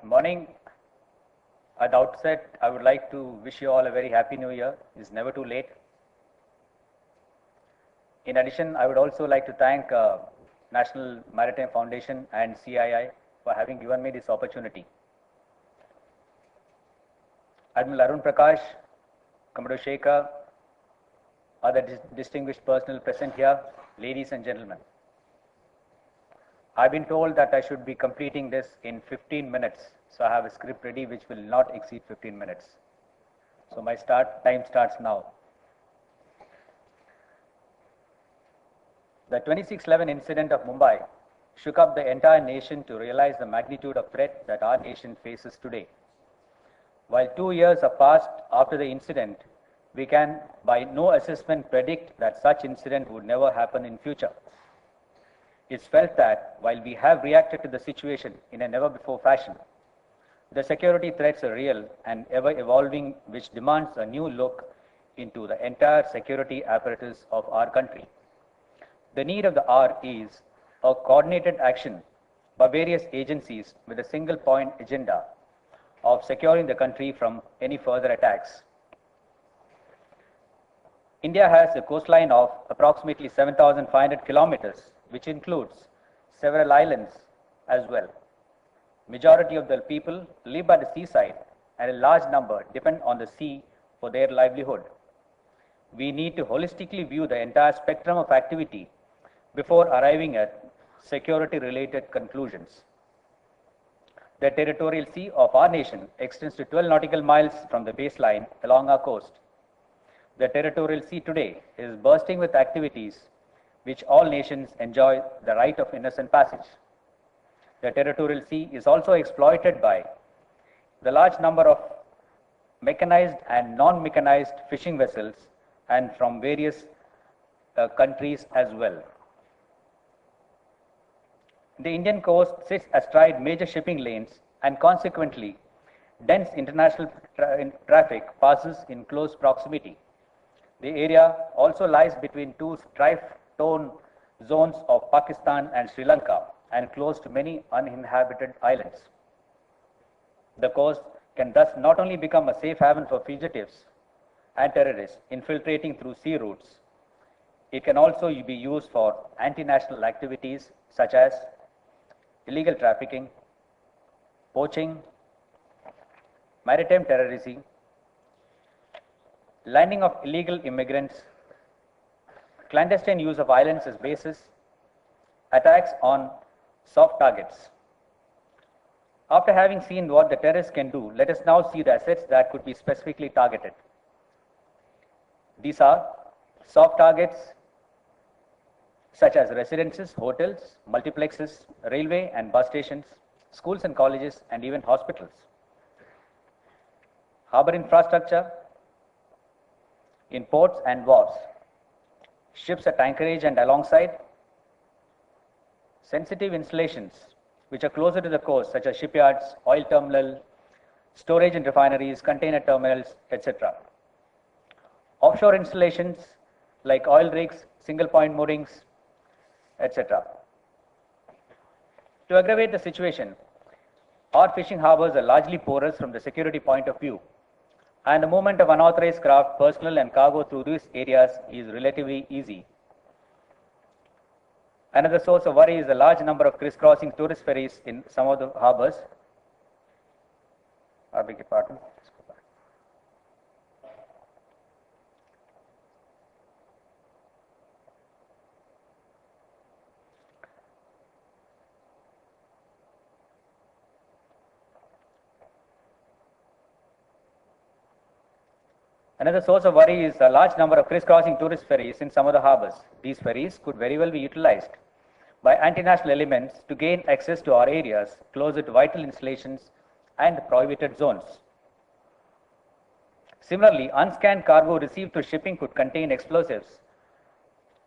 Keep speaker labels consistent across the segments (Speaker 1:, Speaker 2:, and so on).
Speaker 1: Morning. At the outset, I would like to wish you all a very happy new year. It's never too late. In addition, I would also like to thank National Maritime Foundation and CII for having given me this opportunity. Admiral Arun Prakash, Commodore Shekhar, other distinguished personnel present here, ladies and gentlemen. I've been told that I should be completing this in 15 minutes. So I have a script ready which will not exceed 15 minutes. So my time starts now. The 26/11 incident of Mumbai shook up the entire nation to realize the magnitude of threat that our nation faces today. While 2 years have passed after the incident, we can by no assessment predict that such incident would never happen in future. It's felt that while we have reacted to the situation in a never before fashion, the security threats are real and ever evolving, which demands a new look into the entire security apparatus of our country. The need of the hour is a coordinated action by various agencies with a single point agenda of securing the country from any further attacks. India has a coastline of approximately 7,500 kilometers, which includes several islands as well. Majority of the people live by the seaside and a large number depend on the sea for their livelihood. We need to holistically view the entire spectrum of activity before arriving at security-related conclusions. The territorial sea of our nation extends to 12 nautical miles from the baseline along our coast. The territorial sea today is bursting with activities which all nations enjoy the right of innocent passage. The territorial sea is also exploited by the large number of mechanized and non-mechanized fishing vessels and from various countries as well. The Indian coast sits astride major shipping lanes and consequently dense international traffic passes in close proximity. The area also lies between two strife-torn zones of Pakistan and Sri Lanka and close to many uninhabited islands. The coast can thus not only become a safe haven for fugitives and terrorists infiltrating through sea routes, it can also be used for anti-national activities such as illegal trafficking, poaching, maritime terrorism, landing of illegal immigrants, clandestine use of islands as bases, attacks on soft targets. After having seen what the terrorists can do, let us now see the assets that could be specifically targeted. These are soft targets such as residences, hotels, multiplexes, railway and bus stations, schools and colleges, and even hospitals. Harbor infrastructure in ports and wharves, ships at anchorage and alongside, sensitive installations which are closer to the coast such as shipyards, oil terminal, storage and refineries, container terminals, etc. Offshore installations like oil rigs, single point moorings, etc. To aggravate the situation, our fishing harbors are largely porous from the security point of view, and the movement of unauthorized craft, personnel and cargo through these areas is relatively easy. Another source of worry is the large number of crisscrossing tourist ferries in some of the harbors. I beg your pardon. Another source of worry is a large number of crisscrossing tourist ferries in some of the harbors. These ferries could very well be utilized by anti-national elements to gain access to our areas closer to vital installations and prohibited zones. Similarly, unscanned cargo received through shipping could contain explosives.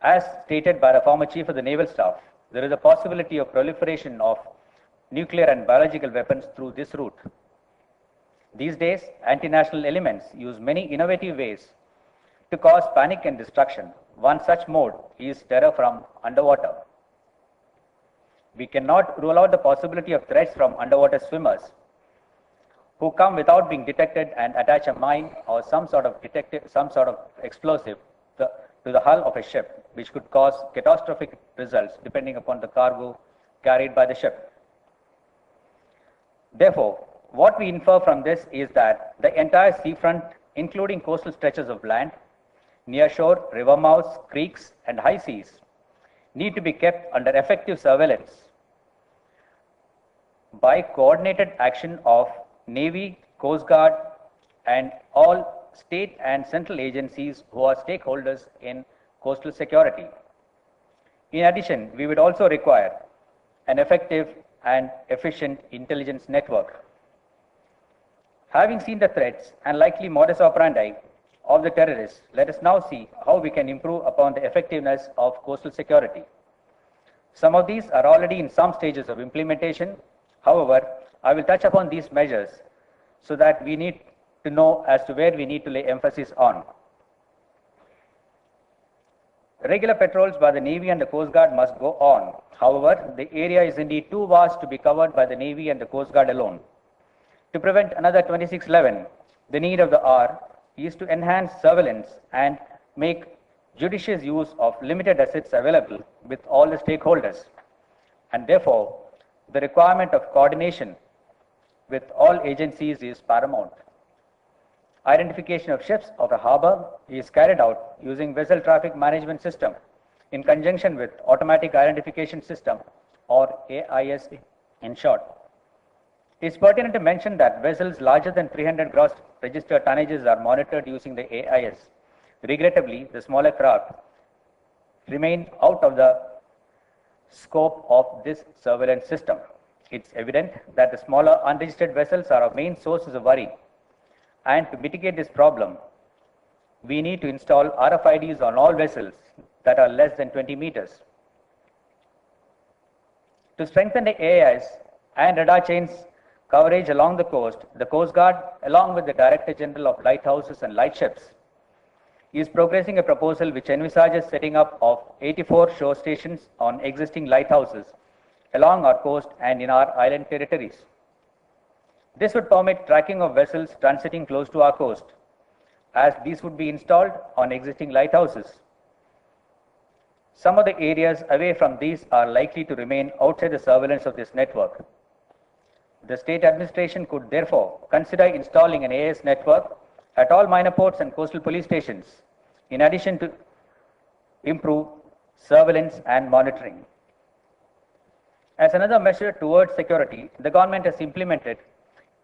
Speaker 1: As stated by the former Chief of the Naval Staff, there is a possibility of proliferation of nuclear and biological weapons through this route. These days, anti-national elements use many innovative ways to cause panic and destruction. One such mode is terror from underwater. We cannot rule out the possibility of threats from underwater swimmers, who come without being detected and attach a mine or some sort of explosive to the hull of a ship, which could cause catastrophic results depending upon the cargo carried by the ship. Therefore, what we infer from this is that the entire seafront, including coastal stretches of land, nearshore, river mouths, creeks, and high seas, need to be kept under effective surveillance by coordinated action of Navy, Coast Guard, and all state and central agencies who are stakeholders in coastal security. In addition, we would also require an effective and efficient intelligence network. Having seen the threats and likely modus operandi of the terrorists, let us now see how we can improve upon the effectiveness of coastal security. Some of these are already in some stages of implementation. However, I will touch upon these measures so that we need to know as to where we need to lay emphasis on. Regular patrols by the Navy and the Coast Guard must go on. However, the area is indeed too vast to be covered by the Navy and the Coast Guard alone. To prevent another 2611, the need of the hour is to enhance surveillance and make judicious use of limited assets available with all the stakeholders. And therefore, the requirement of coordination with all agencies is paramount. Identification of ships of a harbor is carried out using vessel traffic management system in conjunction with automatic identification system, or AIS in short. It is pertinent to mention that vessels larger than 300 gross registered tonnages are monitored using the AIS. Regrettably, the smaller craft remain out of the scope of this surveillance system. It's evident that the smaller unregistered vessels are our main sources of worry. And to mitigate this problem, we need to install RFIDs on all vessels that are less than 20 meters. To strengthen the AIS and radar chains coverage along the Coast Guard, along with the Director General of Lighthouses and Lightships, is progressing a proposal which envisages setting up of 84 shore stations on existing lighthouses along our coast and in our island territories. This would permit tracking of vessels transiting close to our coast, as these would be installed on existing lighthouses. Some of the areas away from these are likely to remain outside the surveillance of this network. The state administration could therefore consider installing an AIS network at all minor ports and coastal police stations, in addition to improve surveillance and monitoring. As another measure towards security, the government has implemented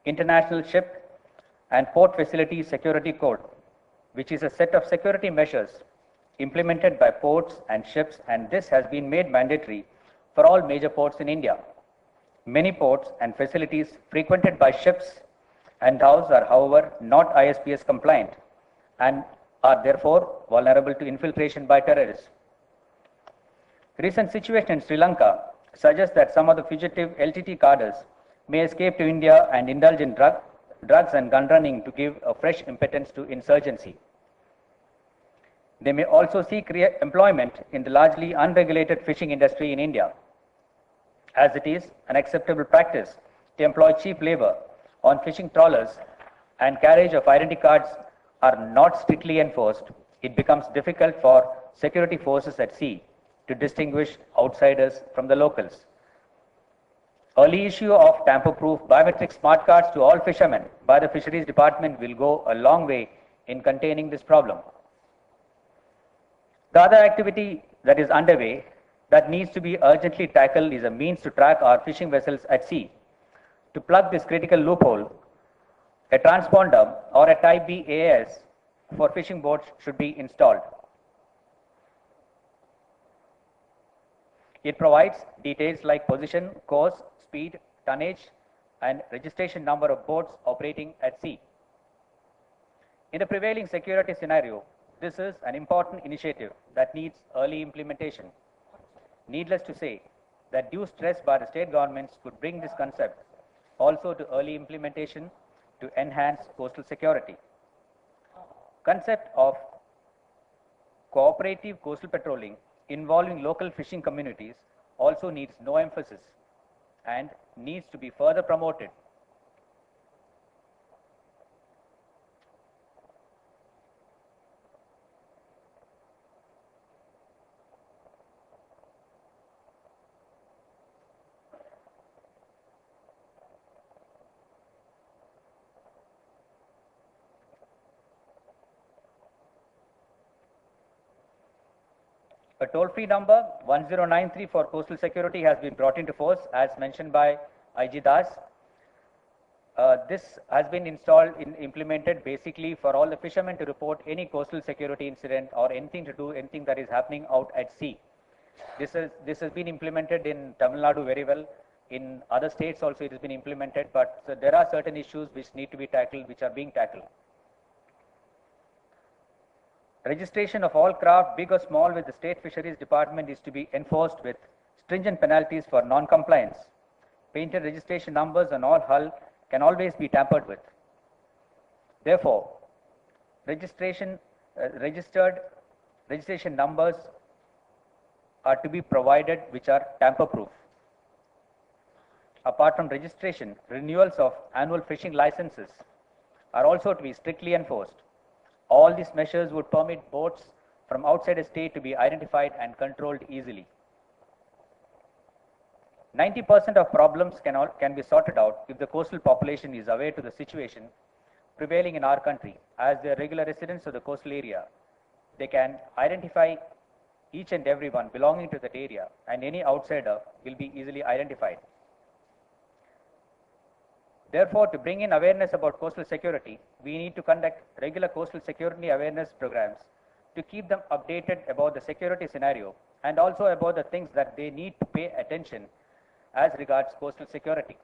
Speaker 1: International Ship and Port Facility Security Code, which is a set of security measures implemented by ports and ships, and this has been made mandatory for all major ports in India. Many ports and facilities frequented by ships and dhows are, however, not ISPS compliant and are therefore vulnerable to infiltration by terrorists. Recent situation in Sri Lanka suggests that some of the fugitive LTT cadres may escape to India and indulge in drugs and gun running to give a fresh impetus to insurgency. They may also seek employment in the largely unregulated fishing industry in India, as it is an acceptable practice to employ cheap labor on fishing trawlers and carriage of identity cards are not strictly enforced. It becomes difficult for security forces at sea to distinguish outsiders from the locals. Early issue of tamper-proof biometric smart cards to all fishermen by the Fisheries Department will go a long way in containing this problem. The other activity that is underway that needs to be urgently tackled is a means to track our fishing vessels at sea. To plug this critical loophole, a transponder or a Type B AIS for fishing boats should be installed. It provides details like position, course, speed, tonnage, and registration number of boats operating at sea. In the prevailing security scenario, this is an important initiative that needs early implementation. Needless to say that due stress by the state governments could bring this concept also to early implementation to enhance coastal security. Concept of cooperative coastal patrolling involving local fishing communities also needs no emphasis and needs to be further promoted. A toll-free number 1093 for coastal security has been brought into force as mentioned by IG Das. This has been implemented basically for all the fishermen to report any coastal security incident or anything that is happening out at sea. This has been implemented in Tamil Nadu very well. In other states also it has been implemented, but there are certain issues which need to be tackled, which are being tackled. Registration of all craft, big or small, with the State Fisheries Department is to be enforced with stringent penalties for non-compliance. Painted registration numbers on all hull can always be tampered with. Therefore, registered registration numbers are to be provided which are tamper-proof. Apart from registration, renewals of annual fishing licenses are also to be strictly enforced. All these measures would permit boats from outside a state to be identified and controlled easily. 90% of problems can be sorted out if the coastal population is aware to the situation prevailing in our country. As they are regular residents of the coastal area, they can identify each and everyone belonging to that area, and any outsider will be easily identified. Therefore, to bring in awareness about coastal security, we need to conduct regular coastal security awareness programs to keep them updated about the security scenario and also about the things that they need to pay attention as regards coastal security.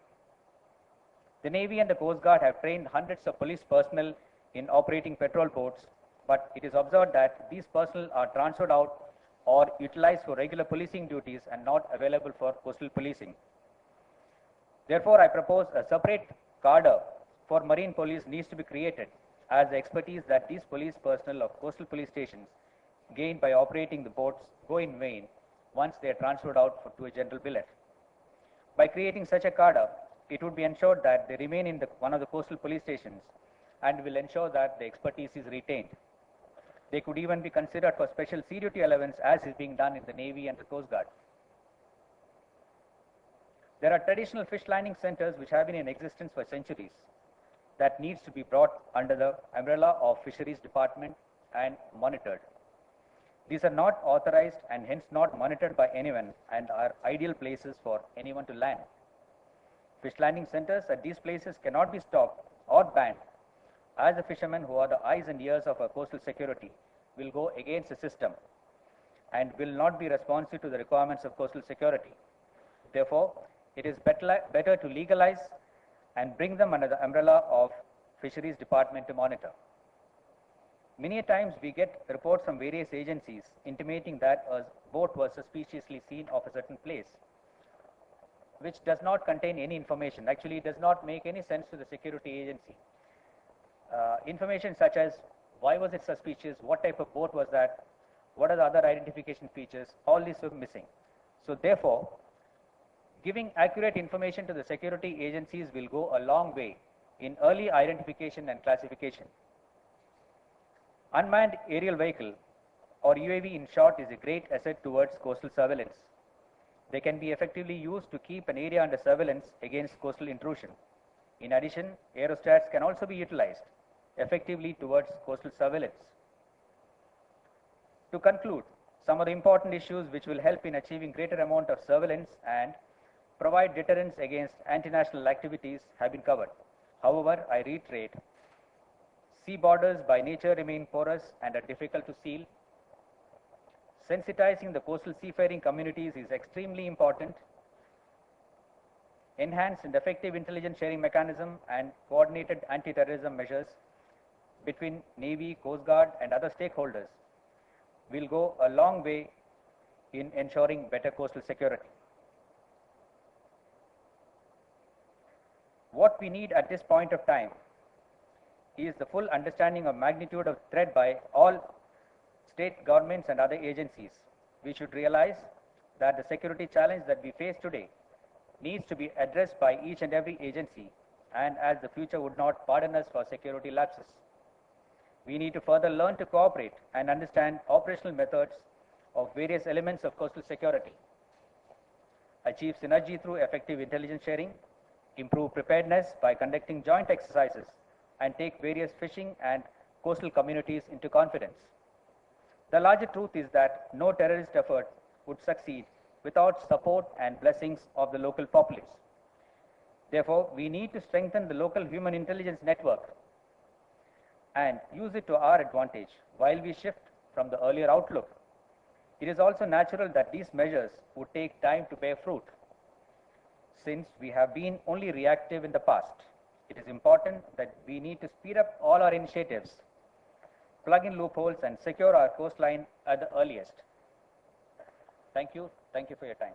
Speaker 1: The Navy and the Coast Guard have trained hundreds of police personnel in operating patrol boats, but it is observed that these personnel are transferred out or utilized for regular policing duties and not available for coastal policing. Therefore, I propose a separate cadre for marine police needs to be created, as the expertise that these police personnel of coastal police stations gained by operating the boats go in vain once they are transferred out to a general billet. By creating such a cadre, it would be ensured that they remain in one of the coastal police stations and will ensure that the expertise is retained. They could even be considered for special sea duty allowance as is being done in the Navy and the Coast Guard. There are traditional fish landing centers which have been in existence for centuries that needs to be brought under the umbrella of Fisheries Department and monitored. These are not authorized and hence not monitored by anyone and are ideal places for anyone to land. Fish landing centers at these places cannot be stopped or banned, as the fishermen, who are the eyes and ears of our coastal security, will go against the system and will not be responsive to the requirements of coastal security. Therefore, it is better to legalize and bring them under the umbrella of Fisheries Department to monitor. Many a times we get reports from various agencies intimating that a boat was suspiciously seen off a certain place, which does not contain any information. Actually, it does not make any sense to the security agency. Information such as why was it suspicious, what type of boat was that, what are the other identification features, all these were missing. So therefore, giving accurate information to the security agencies will go a long way in early identification and classification. Unmanned aerial vehicle, or UAV in short, is a great asset towards coastal surveillance. They can be effectively used to keep an area under surveillance against coastal intrusion. In addition, aerostats can also be utilized effectively towards coastal surveillance. To conclude, some of the important issues which will help in achieving greater amount of surveillance and provide deterrence against anti-national activities have been covered. However, I reiterate, sea borders by nature remain porous and are difficult to seal. Sensitizing the coastal seafaring communities is extremely important. Enhanced and effective intelligence sharing mechanism and coordinated anti-terrorism measures between Navy, Coast Guard and other stakeholders will go a long way in ensuring better coastal security. What we need at this point of time is the full understanding of magnitude of threat by all state governments and other agencies. We should realize that the security challenge that we face today needs to be addressed by each and every agency, and as the future would not pardon us for security lapses. We need to further learn to cooperate and understand operational methods of various elements of coastal security, achieve synergy through effective intelligence sharing, improve preparedness by conducting joint exercises, and take various fishing and coastal communities into confidence. The larger truth is that no terrorist effort would succeed without support and blessings of the local populace. Therefore, we need to strengthen the local human intelligence network and use it to our advantage while we shift from the earlier outlook. It is also natural that these measures would take time to bear fruit. Since we have been only reactive in the past, it is important that we need to speed up all our initiatives, plug in loopholes, and secure our coastline at the earliest. Thank you. Thank you for your time.